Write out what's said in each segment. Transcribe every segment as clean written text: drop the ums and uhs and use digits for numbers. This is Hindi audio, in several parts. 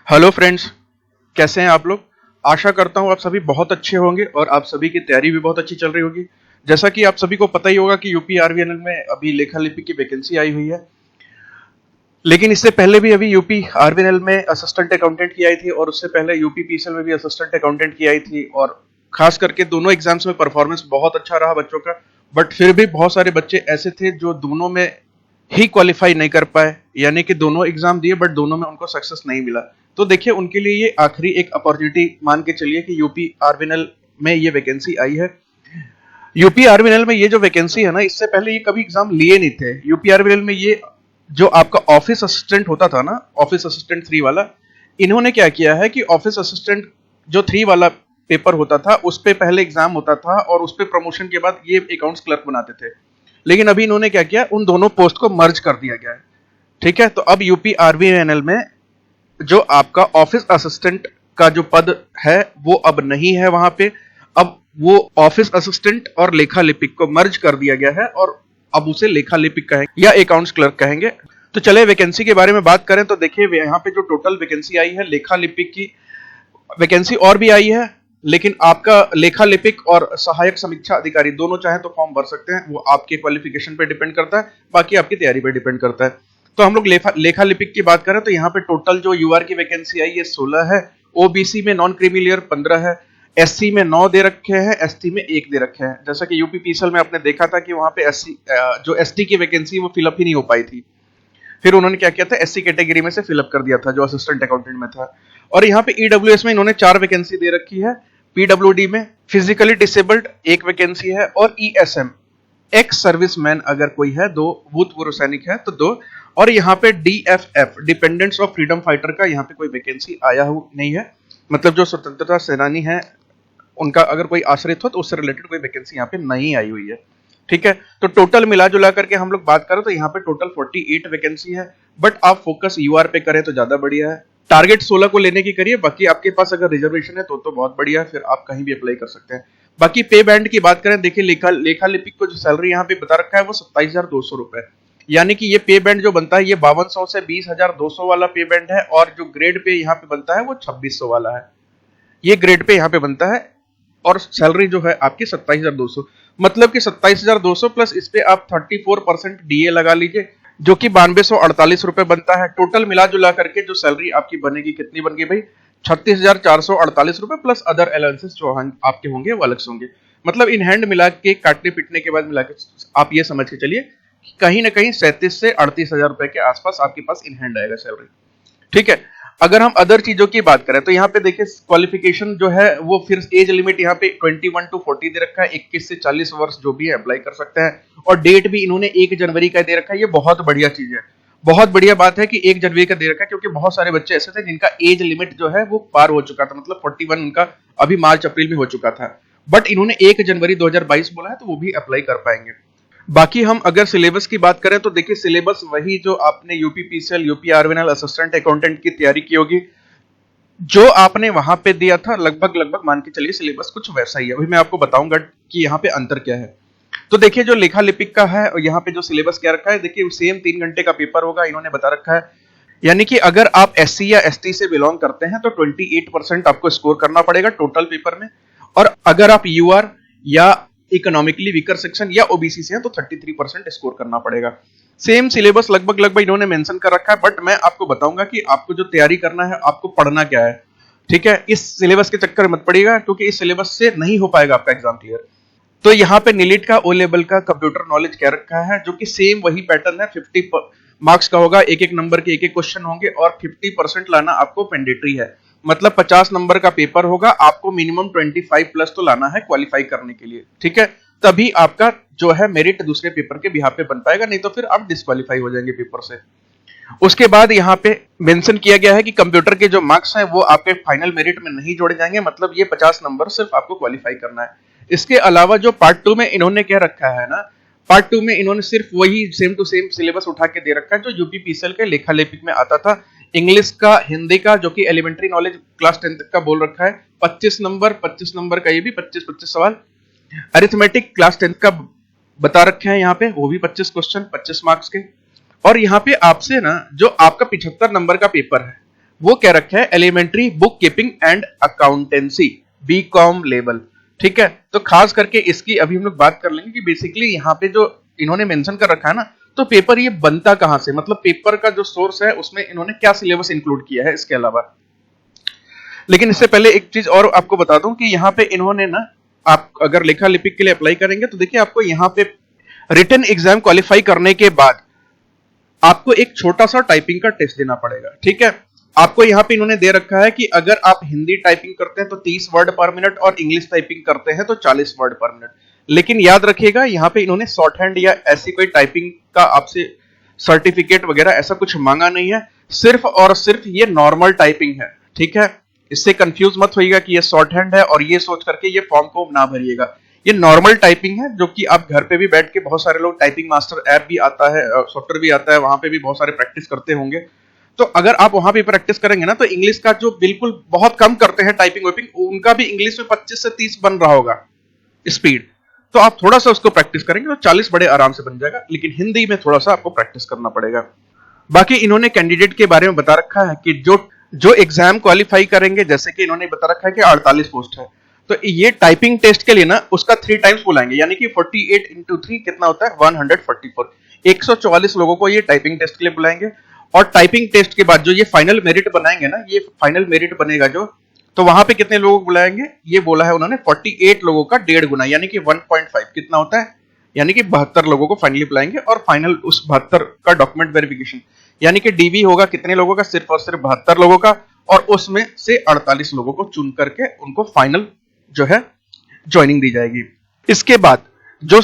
हेलो फ्रेंड्स, कैसे हैं आप लोग। आशा करता हूं आप सभी बहुत अच्छे होंगे और आप सभी की तैयारी भी बहुत अच्छी चल रही होगी। जैसा कि आप सभी को पता ही होगा कि यूपी आरवीएनएल में अभी लेखा लिपि की वैकेंसी आई हुई है, लेकिन इससे पहले भी अभी यूपी आरवीएनएल में असिस्टेंट अकाउंटेंट की आई थी और उससे पहले यूपी पीएसएल में भी असिस्टेंट अकाउंटेंट की आई थी। और खास करके दोनों एग्जाम्स में परफॉर्मेंस बहुत अच्छा रहा बच्चों का, बट फिर भी बहुत सारे बच्चे ऐसे थे जो दोनों में ही क्वालिफाई नहीं कर पाए, यानी कि दोनों एग्जाम दिए बट दोनों में उनको सक्सेस नहीं मिला। तो देखिए, उनके लिए ये आखिरी एक अपॉर्चुनिटी मान के चलिए कि यूपी आरवीएनएल में ये वैकेंसी आई है। यूपी आरवीएनएल में ये जो वैकेंसी है ना, इससे पहले ये कभी एग्जाम लिए नहीं थे। यूपी आरवीएनएल में ये जो आपका ऑफिस असिस्टेंट होता था ना, ऑफिस असिस्टेंट 3 वाला, इन्होंने क्या किया है कि ऑफिस असिस्टेंट जो 3 वाला पेपर होता था उस पे पहले एग्जाम होता था और उस पे प्रमोशन के बाद ये अकाउंट्स क्लर्क बनाते थे। लेकिन अभी इन्होंने क्या किया, उन दोनों पोस्ट को मर्ज कर दिया गया है। ठीक है, तो अब यूपी आरवीएनएल में जो आपका ऑफिस असिस्टेंट का जो पद है वो अब नहीं है वहां पे। अब वो ऑफिस असिस्टेंट और लेखा लिपिक को मर्ज कर दिया गया है और अब उसे लेखा लिपिक कहेंगे या अकाउंट्स क्लर्क कहेंगे। तो चले वैकेंसी के बारे में बात करें तो देखिए, यहाँ पे जो टोटल वैकेंसी आई है, लेखा लिपिक की वैकेंसी और भी आई है, लेकिन आपका लेखा लिपिक और सहायक समीक्षा अधिकारी दोनों चाहे तो फॉर्म भर सकते हैं। वो आपके क्वालिफिकेशन पे डिपेंड करता है, बाकी आपकी तैयारी पे डिपेंड करता है। तो हम लोग लेखा लिपिक की बात करें तो यहाँ पे टोटल जो यूआर की वैकेंसी आई है 16 है, ओबीसी में नॉन क्रीमी लेयर 15 है, एससी में 9 दे रखे हैं, एसटी में 1 दे रखे हैं। जैसा कि यूपी पीएसएल में आपने देखा था कि वहां पे एससी जो एसटी की वैकेंसी वो फिलअप ही नहीं हो पाई थी, फिर उन्होंने क्या किया था, एससी कैटेगरी में से फिलअप कर दिया था जो असिस्टेंट अकाउंटेंट में था। और यहाँ पे ईडब्ल्यूएस में इन्होंने 4 वैकेंसी दे रखी है, पीडब्ल्यूडी में फिजिकली डिसेबल्ड 1 वैकेंसी है और ईएसएम एक्स सर्विसमैन अगर कोई है 2, भूतपूर्व सैनिक है तो 2। और यहाँ पे DFF dependents of freedom fighter का यहाँ पे कोई वैकेंसी आया नहीं है, मतलब जो स्वतंत्रता सेनानी है उनका अगर कोई आश्रित हो तो उससे रिलेटेड कोई वैकेंसी यहाँ पे नहीं आई हुई है। ठीक है, तो टोटल मिला जुला करके हम लोग बात करें तो यहाँ पे टोटल 48 वैकेंसी है, बट आप फोकस यूआर पे करें तो ज्यादा बढ़िया है। टारगेट 16 को लेने की करिए, बाकी आपके पास अगर रिजर्वेशन है तो बहुत बढ़िया है, फिर आप कहीं भी अप्लाई कर सकते हैं। बाकी पे बैंड की बात करें, देखिए लेखा लिपिक को जो सैलरी यहाँ पे बता रखा है वो 27,200 रुपए, यानी कि ये पे बैंड जो बनता है ये 5200 से 20,200 वाला पे बैंड है, और जो ग्रेड पे यहाँ पे बनता है वो 2600 वाला है। ये ग्रेड पे यहाँ पे बनता है और सैलरी जो है आपकी 27,200, मतलब कि 27,200 प्लस इस पे आप 34% डीए लगा लीजिए, जो कि 9248 रुपए बनता है। टोटल मिला जुला करके जो सैलरी आपकी बनेगी कितनी बन गई भाई, 36,448 रुपए प्लस अदर अलाउंसेस जो आपके होंगे वो अलग से होंगे। मतलब इन हैंड मिला के काटने पीटने के बाद मिला के आप ये समझ के चलिए कहीं ना कहीं 37 से 38,000 रुपए के आसपास आपके पास इन हैंड आएगा सैलरी। ठीक है, अगर हम अदर चीजों की बात करें तो यहाँ पे देखिए क्वालिफिकेशन जो है वो फिर एज लिमिट यहाँ पे 21 to 40 दे रखा है, 21 से 40 वर्ष जो भी है अप्लाई कर सकते हैं, और डेट भी इन्होंने 1 जनवरी का दे रखा है। ये बहुत बढ़िया चीज है, बहुत बढ़िया बात है कि 1 जनवरी का दे रखा है, क्योंकि बहुत सारे बच्चे ऐसे थे जिनका एज लिमिट जो है वो पार हो चुका था, मतलब 41 उनका अभी मार्च अप्रैल में हो चुका था, बट इन्होंने 1 जनवरी 2022 बोला है तो वो भी अप्लाई कर पाएंगे। बाकी हम अगर सिलेबस की बात करें तो देखिए सिलेबस वही जो आपने UP PSL UP RVNL assistant accountant की तैयारी की होगी, जो आपने वहां पे दिया था लगभग मान के चलिए सिलेबस कुछ वैसा ही है। अभी मैं आपको बताऊंगा कि यहाँ पे अंतर क्या है। तो देखिए जो लेखा लिपिक का है और यहाँ पे जो सिलेबस क्या रखा है, देखिए सेम 3 घंटे का पेपर होगा, इन्होंने बता रखा है। यानी कि अगर आप एससी या एसटी से बिलोंग करते हैं तो 28% आपको स्कोर करना पड़ेगा टोटल पेपर में, और अगर आप यूआर या इकोनॉमिकली वीकर सेक्शन या ओबीसी से हैं तो 33% स्कोर करना पड़ेगा। सेम सिलेबस लगभग इन्होंने मेंशन कर रखा है, बट मैं आपको बताऊंगा कि आपको जो तैयारी करना है आपको पढ़ना क्या है। ठीक है, इस सिलेबस के चक्कर मत पड़िएगा, क्योंकि इस सिलेबस से नहीं हो पाएगा आपका एग्जाम क्लियर। तो यहाँ पे नीलिट का ओ लेवल का कंप्यूटर नॉलेज क्या रखा है, जो कि सेम वही पैटर्न है, 50 मार्क्स का होगा, एक नंबर के एक क्वेश्चन होंगे और 50% लाना आपको मैंडेटरी है, मतलब 50 नंबर का पेपर होगा, आपको मिनिमम 25 प्लस तो लाना है क्वालिफाई करने के लिए। ठीक है, तभी आपका जो है मेरिट दूसरे पेपर के बिहाफ पे बन पाएगा, नहीं तो फिर आप डिस्क्वालीफाई हो जाएंगे पेपर से। उसके बाद यहाँ पे मेंशन किया गया है कि कंप्यूटर के जो मार्क्स हैं वो आपके फाइनल मेरिट में नहीं जोड़े जाएंगे, मतलब ये 50 नंबर सिर्फ आपको क्वालिफाई करना है। इसके अलावा जो पार्ट 2 में इन्होंने क्या रखा है ना, पार्ट 2 में इन्होंने सिर्फ वही सेम टू सेम सिलेबस उठा के दे रखा है जो यूपी पीएसएल के लेखा लिपिक में आता था। इंग्लिश का, हिंदी का, जो कि एलिमेंट्री नॉलेज क्लास 10 तक का बोल रखा है, 25 नंबर का, ये भी 25 सवाल। अरिथमेटिक क्लास 10 का बता रखे हैं यहाँ पे, वो भी 25 क्वेश्चन 25 मार्क्स के। और यहाँ पे आपसे ना जो आपका 75 नंबर का पेपर है वो क्या रखा है, elementary bookkeeping and accountancy, BCom level. ठीक है, तो खास करके इसकी अभी हम लोग बात कर लेंगे कि बेसिकली यहाँ पे जो इन्होंने मेंशन कर रखा है ना, तो पेपर ये बनता कहां से, मतलब पेपर का जो सोर्स है उसमें इन्होंने क्या सिलेबस इंक्लूड किया है इसके अलावा। लेकिन इससे पहले एक चीज और आपको बता दूं कि यहाँ पे इन्होंने ना, आप अगर लेखा लिपिक के लिए अप्लाई करेंगे तो देखिए आपको यहाँ पे रिटन एग्जाम क्वालिफाई करने के बाद आपको एक छोटा सा टाइपिंग का टेस्ट देना पड़ेगा। ठीक है, आपको यहाँ पे इन्होंने दे रखा है कि अगर आप हिंदी टाइपिंग करते हैं तो 30 वर्ड पर मिनट और इंग्लिश टाइपिंग करते हैं तो 40 वर्ड पर मिनट। लेकिन याद रखिएगा यहाँ पे इन्होंने शॉर्ट हैंड या ऐसी कोई टाइपिंग का आपसे सर्टिफिकेट वगैरह ऐसा कुछ मांगा नहीं है, सिर्फ और सिर्फ ये नॉर्मल टाइपिंग है। ठीक है, इससे कंफ्यूज मत होइएगा कि ये शॉर्ट हैंड है और ये सोच करके ये फॉर्म को ना भरिएगा। ये नॉर्मल टाइपिंग है जो कि आप घर पे भी बैठ के, बहुत सारे लोग टाइपिंग मास्टर ऐप भी आता है, सॉफ्टवेयर भी आता है, वहां पे भी बहुत सारे प्रैक्टिस करते होंगे। तो अगर आप वहां पे प्रैक्टिस करेंगे ना, तो इंग्लिश का जो बिल्कुल बहुत कम करते हैं टाइपिंग वाइपिंग, उनका भी इंग्लिश में 25 से 30 बन रहा होगा स्पीड। तो आप थोड़ा सा उसको प्रैक्टिस करेंगे तो 40 बड़े आराम से बन जाएगा, लेकिन हिंदी में थोड़ा सा आपको प्रैक्टिस करना पड़ेगा। बाकी इन्होंने कैंडिडेट के बारे में बता रखा है कि जो एग्जाम क्वालिफाई करेंगे, जैसे कि इन्होंने बता रखा है कि 48 पोस्ट है, तो ये टाइपिंग टेस्ट के लिए ना उसका 3 टाइम्स बुलाएंगे, यानी कि 48 into 3 कितना होता है, 144। 144 लोगों को ये टाइपिंग टेस्ट के लिए बुलाएंगे। और टाइपिंग टेस्ट के बाद जो ये फाइनल मेरिट बनाएंगे ना, ये फाइनल मेरिट बनेगा जो, तो वहां पे कितने लोगों को बुलाएंगे, ये बोला है उन्होंने 48 लोगों का 1.5 गुना, यानी कि 1.5 कितना होता है, यानी कि 72 लोगों को फाइनली बुलाएंगे। और फाइनल उस 72 का डॉक्यूमेंट वेरिफिकेशन, यानी कि डीवी होगा कितने लोगों का, सिर्फ और सिर्फ 72 लोगों का, और उसमें से 48 लोगों को चुन करके उनको फाइनल जो है ज्वाइनिंग दी जाएगी। इसके बाद जो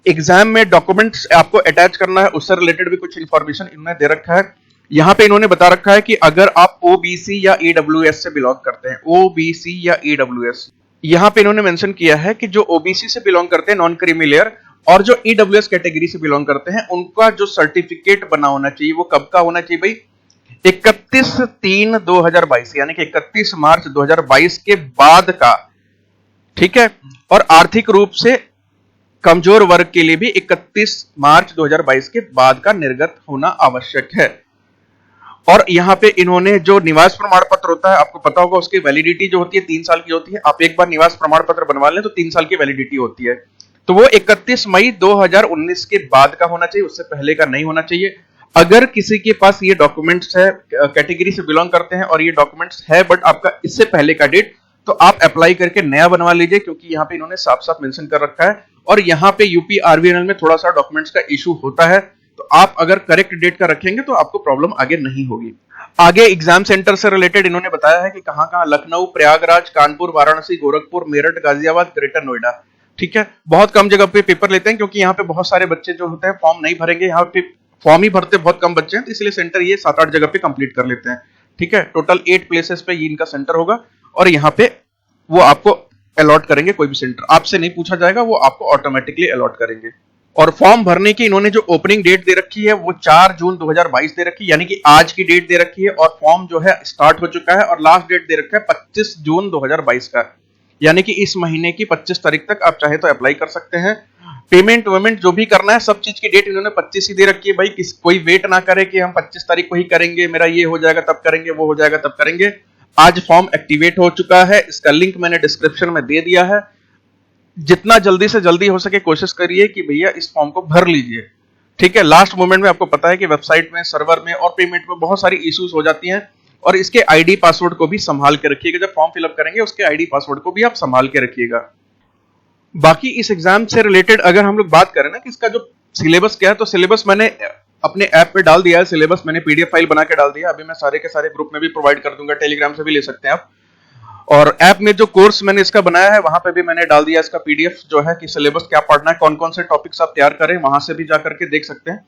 एग्जाम में डॉक्यूमेंट्स आपको अटैच करना है, उससे रिलेटेड भी कुछ इंफॉर्मेशन इन्होंने दे रखा है। यहां पे इन्होंने बता रखा है कि अगर आप ओबीसी या ईडब्ल्यूएस से बिलोंग करते हैं, ओबीसी या ईडब्ल्यूएस, यहां पे इन्होंने मेंशन किया है कि जो ओबीसी से बिलोंग करते हैं, नॉन क्रीमी लेयर, और जो ईडब्ल्यूएस कैटेगरी से बिलोंग करते हैं, उनका जो सर्टिफिकेट बना होना चाहिए वो कब का होना चाहिए भाई, 31/3/2022, यानी कि 31 मार्च 2022 के बाद का। ठीक है, और आर्थिक रूप से कमजोर वर्ग के लिए भी 31 मार्च 2022 के बाद का निर्गत होना आवश्यक है। और यहां पे इन्होंने जो निवास प्रमाण पत्र होता है, आपको पता होगा उसकी वैलिडिटी जो होती है 3 साल की होती है। आप एक बार निवास प्रमाण पत्र बनवा लें तो 3 साल की वैलिडिटी होती है, तो वो 31 मई 2019 के बाद का होना चाहिए, उससे पहले का नहीं होना चाहिए। अगर किसी के पास ये डॉक्यूमेंट्स है, कैटेगरी से बिलोंग करते हैं और ये डॉक्यूमेंट्स है बट आपका इससे पहले का डेट, तो आप अप्लाई करके नया बनवा लीजिए, क्योंकि यहाँ पे इन्होंने साफ साफ मेंशन कर रखा है। और यहाँ पे यूपी आरवीएनएल में थोड़ा सा डॉक्यूमेंट्स का इशू होता है, तो आप अगर करेक्ट डेट का रखेंगे तो आपको प्रॉब्लम आगे नहीं होगी। आगे एग्जाम सेंटर से रिलेटेड इन्होंने बताया है कि कहां कहां, लखनऊ, प्रयागराज, कानपुर, वाराणसी, गोरखपुर, मेरठ, गाजियाबाद, ग्रेटर नोएडा। ठीक है, बहुत कम जगह पे पेपर लेते हैं, क्योंकि यहाँ पे बहुत सारे बच्चे जो होते हैं फॉर्म नहीं भरेंगे, यहाँ पे फॉर्म ही भरते बहुत कम बच्चे हैं, तो इसलिए सेंटर ये 7-8 जगह पे कंप्लीट कर लेते हैं। ठीक है, टोटल 8 प्लेसेस पे ये इनका सेंटर होगा, और यहाँ पे वो आपको अलॉट करेंगे। कोई भी सेंटर आपसे नहीं पूछा जाएगा, वो आपको ऑटोमेटिकली अलॉट करेंगे। और फॉर्म भरने की इन्होंने जो ओपनिंग डेट दे रखी है वो 4 जून 2022 दे रखी है, यानी कि आज की डेट दे रखी है, और फॉर्म जो है स्टार्ट हो चुका है, और लास्ट डेट दे रखा है 25 जून 2022 का, यानी कि इस महीने की 25 तारीख तक आप चाहे तो अप्लाई कर सकते हैं। पेमेंट वेमेंट जो भी करना है, सब चीज की डेट इन्होंने 25 ही दे रखी है भाई। कोई वेट ना करे कि हम 25 तारीख को ही करेंगे, मेरा ये हो जाएगा तब करेंगे, वो हो जाएगा तब करेंगे। आज फॉर्म एक्टिवेट हो चुका है, इसका लिंक मैंने डिस्क्रिप्शन में दे दिया है। जितना जल्दी से जल्दी हो सके कोशिश करिए कि भैया इस फॉर्म को भर लीजिए। ठीक है, लास्ट मोमेंट में आपको पता है कि वेबसाइट में, सर्वर में और पेमेंट में बहुत सारी इश्यूज हो जाती हैं, और इसके आईडी पासवर्ड को भी संभाल के रखिएगा। जब फॉर्म फिलअप करेंगे उसके आईडी पासवर्ड को भी आप संभाल के रखिएगा। बाकी इस एग्जाम से रिलेटेड अगर हम लोग बात करें ना कि इसका जो सिलेबस क्या है, तो सिलेबस मैंने अपने ऐप पे डाल दिया है। सिलेबस मैंने पीडीएफ फाइल बना के डाल दिया, अभी मैं सारे के सारे ग्रुप में भी प्रोवाइड कर दूंगा, टेलीग्राम से भी ले सकते हैं आप। और ऐप में जो कोर्स मैंने इसका बनाया है वहां पे भी मैंने डाल दिया इसका पीडीएफ, जो है कि सिलेबस क्या पढ़ना है, कौन कौन से टॉपिक्स आप तैयार करें, वहां से भी जाकर के देख सकते हैं।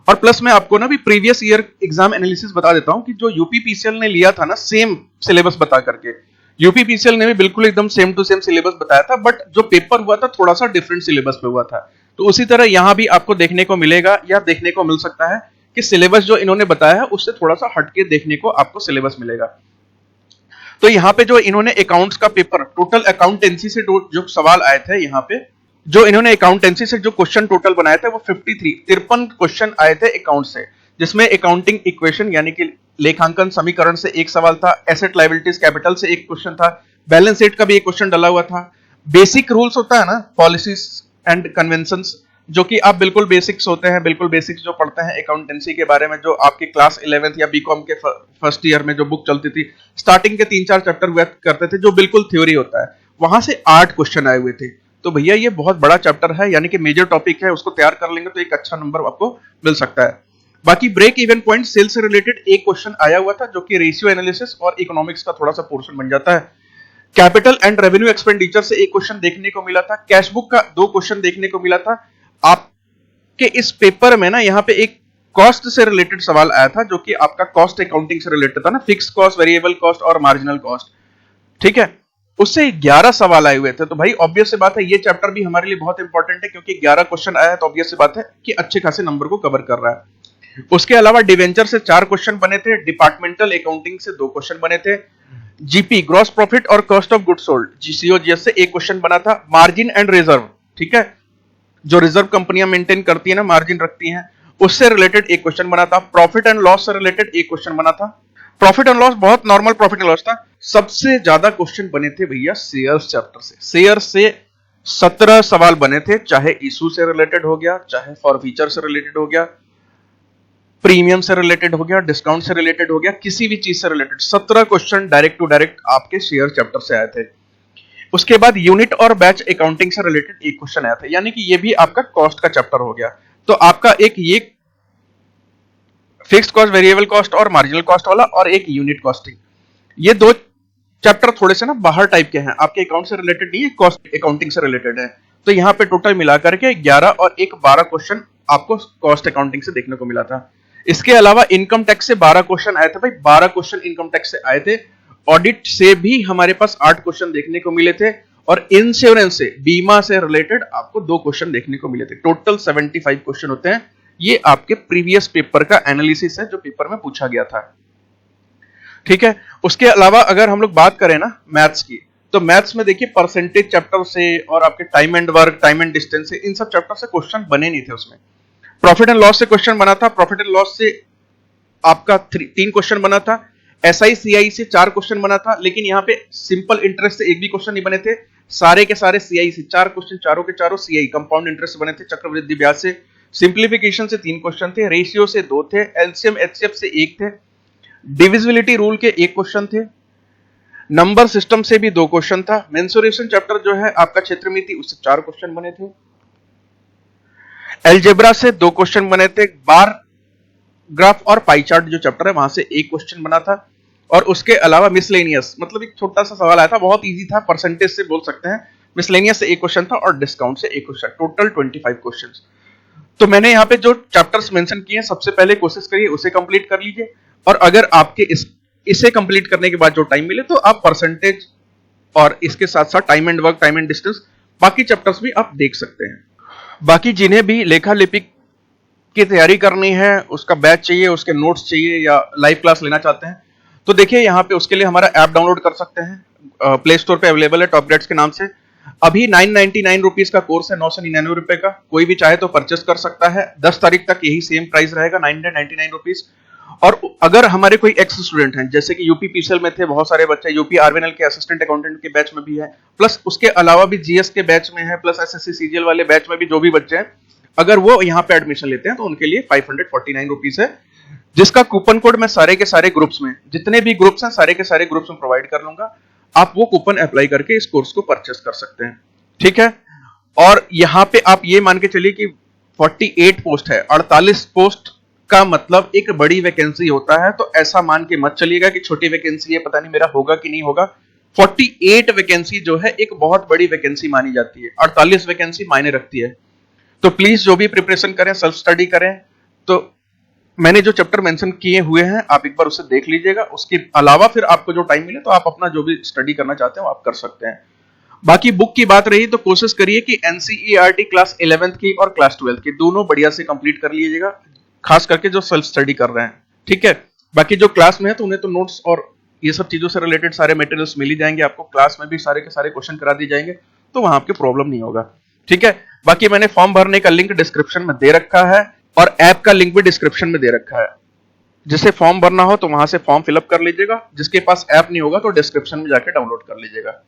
और प्लस मैं आपको ना भी प्रीवियस ईयर एग्जाम एनालिसिस बता देता हूं कि जो यूपीपीसीएल ने लिया था ना, सेम सिलेबस बता करके, यूपीपीसीएल ने भी बिल्कुल एकदम सेम टू सेम सिलेबस बताया था, बट जो पेपर हुआ था थोड़ा सा डिफरेंट सिलेबस पे हुआ था। तो उसी तरह यहां भी आपको देखने को मिलेगा या देखने को मिल सकता है कि सिलेबस जो इन्होंने बताया है उससे थोड़ा सा हटके देखने को आपको सिलेबस मिलेगा। तो यहाँ पे जो इन्होंने अकाउंट्स का पेपर, टोटल अकाउंटेंसी से जो सवाल आए थे, यहाँ पे जो इन्होंने अकाउंटेंसी से जो क्वेश्चन टोटल बनाए थे वो 53 क्वेश्चन आए थे अकाउंट से, जिसमें अकाउंटिंग इक्वेशन यानी कि लेखांकन समीकरण से एक सवाल था, एसेट लायबिलिटीज कैपिटल से एक क्वेश्चन था, बैलेंस शीट का भी एक क्वेश्चन डला हुआ था। बेसिक रूल्स होता है ना, पॉलिसीज एंड कन्वेंशंस, जो कि आप बिल्कुल बेसिक्स होते हैं, बिल्कुल बेसिक्स जो पढ़ते हैं अकाउंटेंसी के बारे में, जो आपके क्लास 11th या बीकॉम के फर्स्ट ईयर में जो बुक चलती थी, स्टार्टिंग के 3-4 चैप्टर हुआ करते थे, जो बिल्कुल थ्योरी होता है, वहां से 8 क्वेश्चन आए हुए थे। तो भैया ये बहुत बड़ा चैप्टर है, यानी कि मेजर टॉपिक है, उसको तैयार कर लेंगे तो एक अच्छा नंबर आपको मिल सकता है। बाकी ब्रेक इवन पॉइंट सेल से रिलेटेड एक क्वेश्चन आया हुआ था, जो कि रेशियो एनालिसिस और इकोनॉमिक्स का थोड़ा सा पोर्शन बन जाता है। कैपिटल एंड रेवेन्यू एक्सपेंडिचर से एक क्वेश्चन देखने को मिला था, कैश बुक का 2 क्वेश्चन देखने को मिला था। आपके इस पेपर में ना यहाँ पे एक कॉस्ट से रिलेटेड सवाल आया था, जो कि आपका कॉस्ट अकाउंटिंग से रिलेटेड था ना, फिक्स कॉस्ट, वेरिएबल कॉस्ट और मार्जिनल कॉस्ट, ठीक है। उससे 11 सवाल आए हुए थे। तो भाई ऑब्वियस सी बात है ये चैप्टर भी हमारे लिए बहुत इंपॉर्टेंट है, क्योंकि 11 क्वेश्चन आया है तो ऑब्वियस सी बात है कि अच्छे खासे नंबर को कवर कर रहा है। उसके अलावा डिवेंचर से 4 क्वेश्चन बने थे, डिपार्टमेंटल अकाउंटिंग से 2 क्वेश्चन बने थे, जीपी ग्रॉस प्रॉफिट और कॉस्ट ऑफ गुड्स सोल्ड जीसीओजीएस से एक क्वेश्चन बना था, मार्जिन एंड रिजर्व, ठीक है, जो रिजर्व कंपनियां मेंटेन करती है ना, मार्जिन रखती हैं, उससे रिलेटेड एक क्वेश्चन बना था, प्रॉफिट एंड लॉस से रिलेटेड एक क्वेश्चन बना था। प्रॉफिट एंड लॉस बहुत नॉर्मल प्रॉफिट एंड लॉस था। सबसे ज्यादा क्वेश्चन बने थे भैया शेयर्स चैप्टर से। शेयर से 17 सवाल बने थे, चाहे इशू से रिलेटेड हो गया, चाहे फॉरफीचर से रिलेटेड हो गया, प्रीमियम से रिलेटेड हो गया, डिस्काउंट से रिलेटेड हो गया, किसी भी चीज से related 17 question direct to direct आपके शेयर चैप्टर से आए थे। उसके बाद यूनिट और बैच अकाउंटिंग से रिलेटेड एक क्वेश्चन आया था, यानी कि ये भी आपका कॉस्ट का चैप्टर हो गया। तो आपका एक ये फिक्स्ड कॉस्ट, वेरिएबल कॉस्ट और मार्जिनल कॉस्ट वाला, और एक यूनिट कॉस्टिंग, ये 2 चैप्टर थोड़े से ना बाहर टाइप के हैं, आपके अकाउंट से रिलेटेड नहीं है, कॉस्ट अकाउंटिंग से रिलेटेड है। तो यहाँ पे टोटल मिलाकर के 11 और एक 12 क्वेश्चन आपको कॉस्ट अकाउंटिंग से देखने को मिला था। इसके अलावा इनकम टैक्स से 12 क्वेश्चन आए थे भाई, 12 क्वेश्चन इनकम टैक्स से आए थे। ऑडिट से भी हमारे पास 8 क्वेश्चन देखने को मिले थे, और इंश्योरेंस से, बीमा से रिलेटेड आपको 2 क्वेश्चन देखने को मिले थे। टोटल 75 क्वेश्चन होते हैं। ये आपके प्रीवियस पेपर का एनालिसिस है, जो पेपर में पूछा गया था, ठीक है। उसके अलावा अगर हम लोग बात करें ना मैथ्स की, तो मैथ्स में देखिए परसेंटेज चैप्टर से और आपके time and work, time and distance से, इन सब चैप्टर से क्वेश्चन बने नहीं थे। उसमें प्रॉफिट एंड लॉस से क्वेश्चन बना था, प्रॉफिट एंड लॉस से आपका 3 क्वेश्चन बना था, एसआई सीआई से 4 क्वेश्चन बना था, लेकिन यहाँ पे सिंपल इंटरेस्ट से एक भी क्वेश्चन नहीं बने थे। सारे के सारे सीआई से 4 क्वेश्चन, चारों के चारों सीआई कंपाउंड इंटरेस्ट बने थे, चक्रवृद्धि ब्याज से, सिंप्लीफिकेशन से 3 क्वेश्चन थे, रेशियो से 2 थे, एलसीएम एचसीएफ से 1 थे, डिविजिबिलिटी रूल के 1 क्वेश्चन थे, नंबर सिस्टम से भी 2 क्वेश्चन था, मेंसुरेशन चैप्टर जो है आपका क्षेत्रमिति, उससे 4 क्वेश्चन बने थे, अलजेब्रा से 2 क्वेश्चन बने थे, बार ग्राफ और पाई चार्ट जो चैप्टर है वहां से 1 क्वेश्चन बना था, और उसके अलावा मिसलेनियस, मतलब एक छोटा सा सवाल आया था, बहुत इजी था, परसेंटेज से बोल सकते हैं, मिसलेनियस से 1 क्वेश्चन था, और डिस्काउंट से 1 क्वेश्चन, टोटल 25 क्वेश्चंस। तो मैंने यहाँ पे जो चैप्टर्स मेंशन किए हैं, सबसे पहले कोशिश करिए उसे कंप्लीट कर लीजिए, और अगर आपके इसे कंप्लीट करने के बाद जो टाइम मिले तो आप परसेंटेज और इसके साथ साथ time and work, time and distance, बाकी चैप्टर्स भी आप देख सकते हैं। बाकी जिन्हें भी लेखा लिपिक की तैयारी करनी है, उसका बैच चाहिए, उसके नोट्स चाहिए, या लाइव क्लास लेना चाहते हैं, तो देखिए यहाँ पे उसके लिए हमारा ऐप डाउनलोड कर सकते हैं, प्ले स्टोर पे अवेलेबल है, टॉप ग्रेड्स के नाम से। अभी 999 रुपीज का कोर्स है, 999 रुपए का, कोई भी चाहे तो परचेस कर सकता है। 10 तारीख तक यही सेम प्राइस रहेगा, 999 रुपीज। और अगर हमारे कोई एक्स स्टूडेंट हैं, जैसे कि यूपी पीसीएल में थे बहुत सारे बच्चे, यूपी आरवीएनएल के असिस्टेंट अकाउंटेंट के बैच में भी है, प्लस उसके अलावा भी जीएस के बैच में है, प्लस एसएससी सीजीएल वाले बैच में भी जो भी बच्चे हैं, अगर वो यहाँ पे एडमिशन लेते हैं तो उनके लिए 549 रुपीज है, जिसका कूपन कोड मैं सारे के सारे ग्रुप्स में, जितने भी ग्रुप्स हैं सारे के सारे ग्रुप्स में प्रोवाइड कर लूंगा। आप वो कूपन अप्लाई करके इस कोर्स को परचेस कर सकते हैं, ठीक है। और यहाँ पे आप ये मान के चलिए कि 48 पोस्ट है, 48 पोस्ट का मतलब एक बड़ी वैकेंसी होता है, तो ऐसा मान के मत चलिएगा कि छोटी वैकेंसी है, पता नहीं मेरा होगा कि नहीं होगा। 48 वैकेंसी जो है एक बहुत बड़ी वैकेंसी मानी जाती है, 48 वैकेंसी मायने रखती है। तो प्लीज जो भी प्रिपरेशन करें, सेल्फ स्टडी करें, तो मैंने जो चैप्टर मेंशन किए हुए हैं आप एक बार उसे देख लीजिएगा। उसके अलावा फिर आपको जो टाइम मिले तो आप अपना जो भी स्टडी करना चाहते हो आप कर सकते हैं। बाकी बुक की बात रही तो कोशिश करिए कि एनसीईआरटी क्लास 11th की और क्लास 12th की दोनों बढ़िया से कंप्लीट कर लीजिएगा, खास करके जो सेल्फ स्टडी कर रहे हैं, ठीक है। बाकी जो क्लास में है तो उन्हें तो नोट्स और ये सब चीजों से रिलेटेड सारे मटेरियल्स मिल ही जाएंगे आपको, क्लास में भी सारे के सारे क्वेश्चन करा दिए जाएंगे, तो वहां आपकी प्रॉब्लम नहीं होगा, ठीक है। बाकी मैंने फॉर्म भरने का लिंक डिस्क्रिप्शन में दे रखा है, और ऐप का लिंक भी डिस्क्रिप्शन में दे रखा है। जिसे फॉर्म भरना हो तो वहां से फॉर्म फिलअप कर लीजिएगा। जिसके पास ऐप नहीं होगा तो डिस्क्रिप्शन में जाके डाउनलोड कर लीजिएगा।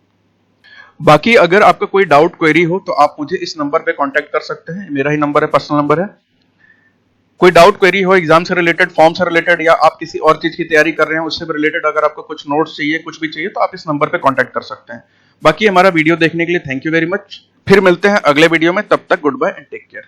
बाकी अगर आपका कोई डाउट क्वेरी हो तो आप मुझे इस नंबर पे कांटेक्ट कर सकते हैं, मेरा ही नंबर है, पर्सनल नंबर है। कोई डाउट क्वेरी हो एग्जाम से रिलेटेड, फॉर्म से रिलेटेड, या आप किसी और चीज की तैयारी कर रहे हैं उससे रिलेटेड, अगर आपको कुछ नोट्स चाहिए, कुछ भी चाहिए, तो आप इस नंबर पे कांटेक्ट कर सकते हैं। बाकी हमारा वीडियो देखने के लिए थैंक यू वेरी मच। फिर मिलते हैं अगले वीडियो में, तब तक goodbye and take care.